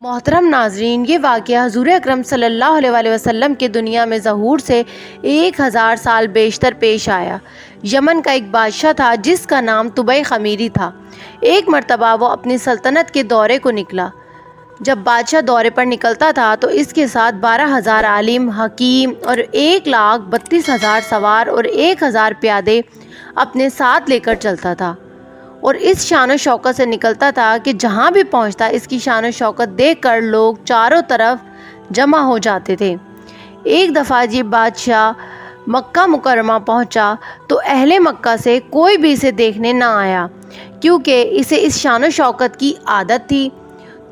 محترم ناظرین، یہ واقعہ حضور اکرم صلی اللہ علیہ وسلم کے دنیا میں ظہور سے 1000 سال بیشتر پیش آیا۔ یمن کا ایک بادشاہ تھا جس کا نام طبع خمیری تھا۔ ایک مرتبہ وہ اپنی سلطنت کے دورے کو نکلا۔ جب بادشاہ دورے پر نکلتا تھا تو اس کے ساتھ 12,000 عالم، حکیم اور 1,32,000 سوار اور 1,000 پیادے اپنے ساتھ لے کر چلتا تھا، اور اس شان و شوکت سے نکلتا تھا کہ جہاں بھی پہنچتا اس کی شان و شوکت دیکھ کر لوگ چاروں طرف جمع ہو جاتے تھے۔ ایک دفعہ یہ بادشاہ مکہ مکرمہ پہنچا تو اہل مکہ سے کوئی بھی اسے دیکھنے نہ آیا، کیونکہ اسے اس شان و شوکت کی عادت تھی۔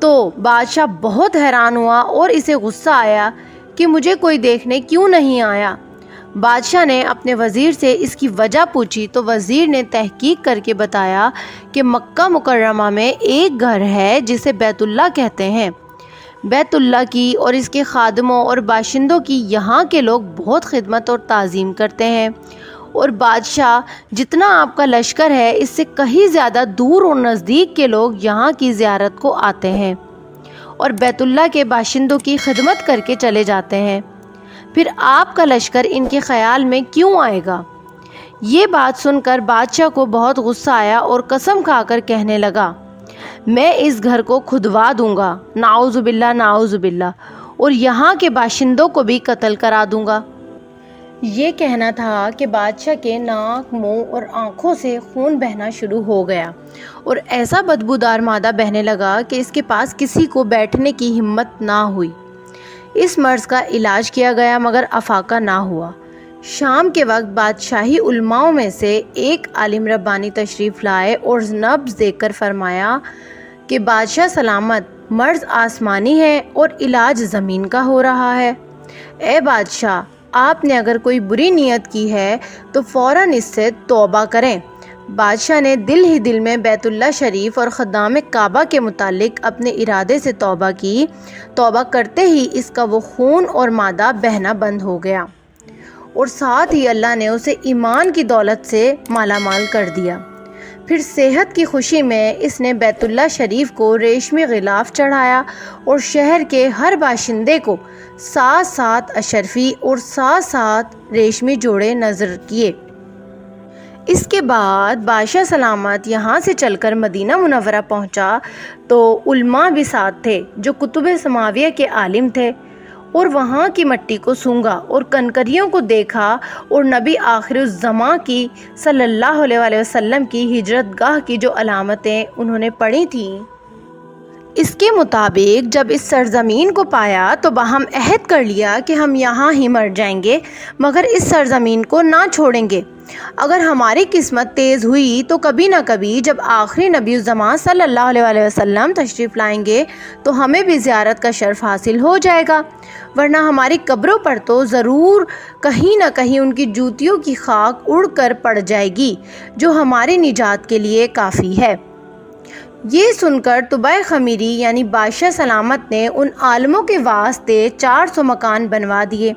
تو بادشاہ بہت حیران ہوا اور اسے غصہ آیا کہ مجھے کوئی دیکھنے کیوں نہیں آیا۔ بادشاہ نے اپنے وزیر سے اس کی وجہ پوچھی تو وزیر نے تحقیق کر کے بتایا کہ مکہ مکرمہ میں ایک گھر ہے جسے بیت اللہ کہتے ہیں۔ بیت اللہ کی اور اس کے خادموں اور باشندوں کی یہاں کے لوگ بہت خدمت اور تعظیم کرتے ہیں، اور بادشاہ جتنا آپ کا لشکر ہے اس سے کہیں زیادہ دور اور نزدیک کے لوگ یہاں کی زیارت کو آتے ہیں اور بیت اللہ کے باشندوں کی خدمت کر کے چلے جاتے ہیں۔ پھر آپ کا لشکر ان کے خیال میں کیوں آئے گا؟ یہ بات سن کر بادشاہ کو بہت غصہ آیا اور قسم کھا کر کہنے لگا، میں اس گھر کو کھدوا دوں گا، نعوذ باللہ نعوذ باللہ، اور یہاں کے باشندوں کو بھی قتل کرا دوں گا۔ یہ کہنا تھا کہ بادشاہ کے ناک، منہ اور آنکھوں سے خون بہنا شروع ہو گیا اور ایسا بدبودار مادہ بہنے لگا کہ اس کے پاس کسی کو بیٹھنے کی ہمت نہ ہوئی۔ اس مرض کا علاج کیا گیا مگر افاقہ نہ ہوا۔ شام کے وقت بادشاہی علماؤں میں سے ایک عالم ربانی تشریف لائے اور نبض دیکھ کر فرمایا کہ بادشاہ سلامت، مرض آسمانی ہے اور علاج زمین کا ہو رہا ہے۔ اے بادشاہ، آپ نے اگر کوئی بری نیت کی ہے تو فوراً اس سے توبہ کریں۔ بادشاہ نے دل ہی دل میں بیت اللہ شریف اور خدام کعبہ کے متعلق اپنے ارادے سے توبہ کی۔ توبہ کرتے ہی اس کا وہ خون اور مادہ بہنا بند ہو گیا، اور ساتھ ہی اللہ نے اسے ایمان کی دولت سے مالا مال کر دیا۔ پھر صحت کی خوشی میں اس نے بیت اللہ شریف کو ریشمی غلاف چڑھایا اور شہر کے ہر باشندے کو 7 اشرفی اور 7 ریشمی جوڑے نذر کیے۔ اس کے بعد بادشاہ سلامت یہاں سے چل کر مدینہ منورہ پہنچا تو علماء بھی ساتھ تھے جو کتب سماویہ کے عالم تھے، اور وہاں کی مٹی کو سونگھا اور کنکریوں کو دیکھا اور نبی آخر الزماں کی صلی اللہ علیہ وسلم کی ہجرت گاہ کی جو علامتیں انہوں نے پڑھی تھیں، اس کے مطابق جب اس سرزمین کو پایا تو باہم عہد کر لیا کہ ہم یہاں ہی مر جائیں گے مگر اس سرزمین کو نہ چھوڑیں گے۔ اگر ہماری قسمت تیز ہوئی تو کبھی نہ کبھی جب آخری نبی الزماں صلی اللہ علیہ وسلم تشریف لائیں گے تو ہمیں بھی زیارت کا شرف حاصل ہو جائے گا، ورنہ ہماری قبروں پر تو ضرور کہیں نہ کہیں ان کی جوتیوں کی خاک اڑ کر پڑ جائے گی جو ہماری نجات کے لیے کافی ہے۔ یہ سن کر طبع خمیری یعنی بادشاہ سلامت نے ان عالموں کے واسطے 400 مکان بنوا دیے،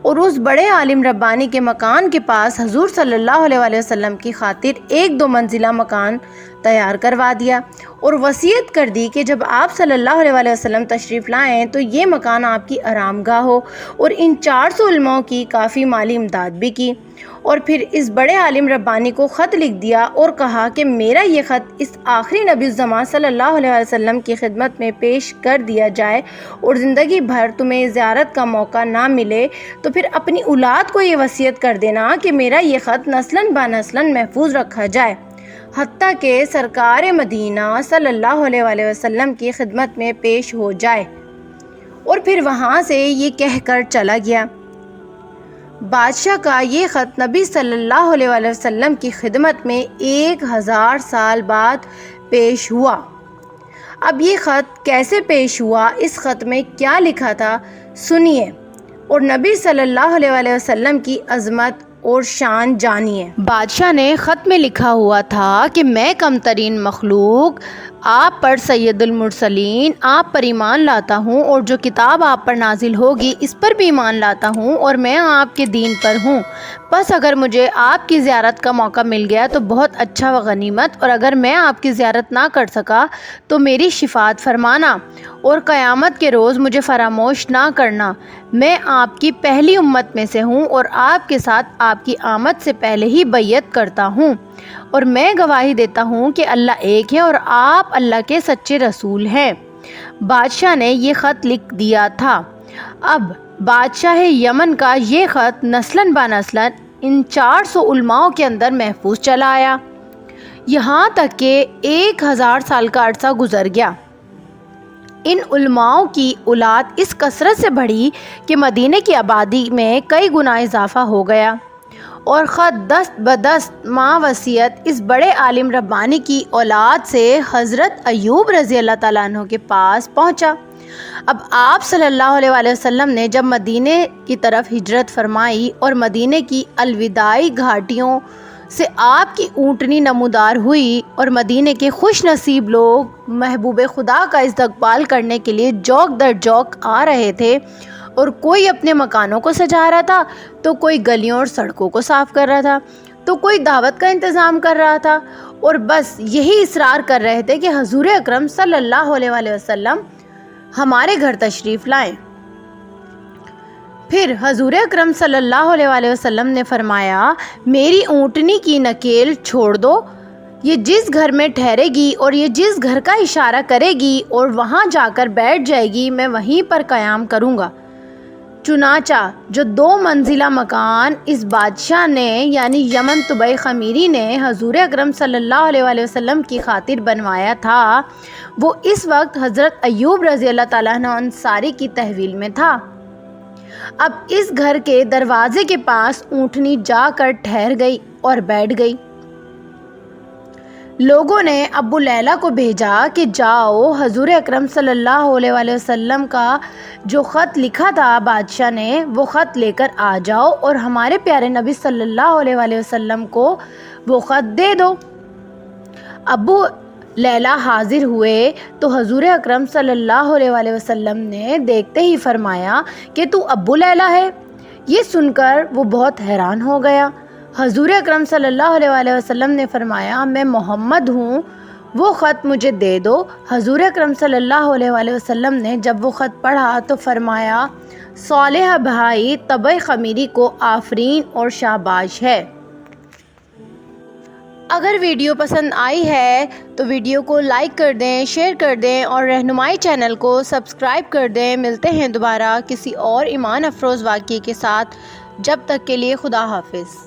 اور اس بڑے عالم ربانی کے مکان کے پاس حضور صلی اللہ علیہ وسلم کی خاطر 1-2 منزلہ مکان تیار کروا دیا، اور وصیت کر دی کہ جب آپ صلی اللہ علیہ وسلم تشریف لائیں تو یہ مکان آپ کی آرام گاہ ہو، اور ان 400 علماء کی کافی مالی امداد بھی کی۔ اور پھر اس بڑے عالم ربانی کو خط لکھ دیا اور کہا کہ میرا یہ خط اس آخری نبی الزماں صلی اللہ علیہ وسلم کی خدمت میں پیش کر دیا جائے، اور زندگی بھر تمہیں زیارت کا موقع نہ ملے تو پھر اپنی اولاد کو یہ وصیت کر دینا کہ میرا یہ خط نسلاً بنسلاً محفوظ رکھا جائے، حتیٰ کہ سرکار مدینہ صلی اللہ علیہ وسلم کی خدمت میں پیش ہو جائے۔ اور پھر وہاں سے یہ کہہ کر چلا گیا۔ بادشاہ کا یہ خط نبی صلی اللہ علیہ وسلم کی خدمت میں 1000 سال بعد پیش ہوا۔ اب یہ خط کیسے پیش ہوا، اس خط میں کیا لکھا تھا، سنیے اور نبی صلی اللہ علیہ وسلم کی عظمت اور شان جانیے۔ بادشاہ نے خط میں لکھا ہوا تھا کہ میں کم ترین مخلوق آپ پر سید المرسلین آپ پر ایمان لاتا ہوں، اور جو کتاب آپ پر نازل ہوگی اس پر بھی ایمان لاتا ہوں، اور میں آپ کے دین پر ہوں۔ بس اگر مجھے آپ کی زیارت کا موقع مل گیا تو بہت اچھا و غنیمت، اور اگر میں آپ کی زیارت نہ کر سکا تو میری شفاعت فرمانا، اور قیامت کے روز مجھے فراموش نہ کرنا۔ میں آپ کی پہلی امت میں سے ہوں اور آپ کے ساتھ آپ کی آمد سے پہلے ہی بیعت کرتا ہوں، اور میں گواہی دیتا ہوں کہ اللہ ایک ہے اور آپ اللہ کے سچے رسول ہیں۔ بادشاہ نے یہ خط لکھ دیا تھا۔ اب بادشاہ یمن کا یہ خط نسلاً بنسلاً ان 400 علماء کے اندر محفوظ چلا آیا، یہاں تک کہ 1000 سال کا عرصہ گزر گیا۔ ان علماء کی اولاد اس کثرت سے بڑھی کہ مدینہ کی آبادی میں کئی گنا اضافہ ہو گیا، اور خط دست بدست وصیت اس بڑے عالم ربانی کی اولاد سے حضرت ایوب رضی اللہ تعالیٰ عنہ کے پاس پہنچا۔ اب آپ صلی اللہ علیہ وآلہ وسلم نے جب مدینہ کی طرف ہجرت فرمائی اور مدینہ کی الوداعی گھاٹیوں سے آپ کی اونٹنی نمودار ہوئی، اور مدینہ کے خوش نصیب لوگ محبوب خدا کا استقبال کرنے کے لیے جوک در جوک آ رہے تھے، اور کوئی اپنے مکانوں کو سجا رہا تھا، تو کوئی گلیوں اور سڑکوں کو صاف کر رہا تھا، تو کوئی دعوت کا انتظام کر رہا تھا، اور بس یہی اصرار کر رہے تھے کہ حضور اکرم صلی اللہ علیہ وآلہ وسلم ہمارے گھر تشریف لائیں۔ پھر حضور اکرم صلی اللہ علیہ وآلہ وسلم نے فرمایا، میری اونٹنی کی نکیل چھوڑ دو، یہ جس گھر میں ٹھہرے گی اور یہ جس گھر کا اشارہ کرے گی اور وہاں جا کر بیٹھ جائے گی، میں وہیں پر قیام کروں گا۔ چنانچہ جو 2 منزلہ مکان اس بادشاہ نے یعنی یمن طبع خمیری نے حضور اکرم صلی اللہ علیہ وآلہ وسلم کی خاطر بنوایا تھا، وہ اس وقت حضرت ایوب رضی اللہ تعالیٰ عنہ انصاری کی تحویل میں تھا۔ اب اس گھر کے دروازے کے پاس اونٹنی جا کر ٹھہر گئی اور بیٹھ گئی۔ لوگوں نے ابو لیلہ کو بھیجا کہ جاؤ، حضور اکرم صلی اللہ علیہ وآلہ وسلم کا جو خط لکھا تھا بادشاہ نے، وہ خط لے کر آ جاؤ اور ہمارے پیارے نبی صلی اللہ علیہ وآلہ وسلم کو وہ خط دے دو۔ ابو لیلہ حاضر ہوئے تو حضور اکرم صلی اللہ علیہ وآلہ وسلم نے دیکھتے ہی فرمایا کہ تو ابو لیلہ ہے۔ یہ سن کر وہ بہت حیران ہو گیا۔ حضور اکرم صلی اللہ علیہ وآلہ وسلم نے فرمایا، میں محمد ہوں، وہ خط مجھے دے دو۔ حضور اکرم صلی اللہ علیہ وآلہ وسلم نے جب وہ خط پڑھا تو فرمایا، صالح بھائی طبع خمیری کو آفرین اور شاباش ہے۔ اگر ویڈیو پسند آئی ہے تو ویڈیو کو لائک کر دیں، شیئر کر دیں اور رہنمائی چینل کو سبسکرائب کر دیں۔ ملتے ہیں دوبارہ کسی اور ایمان افروز واقعے کے ساتھ، جب تک کے لیے خدا حافظ۔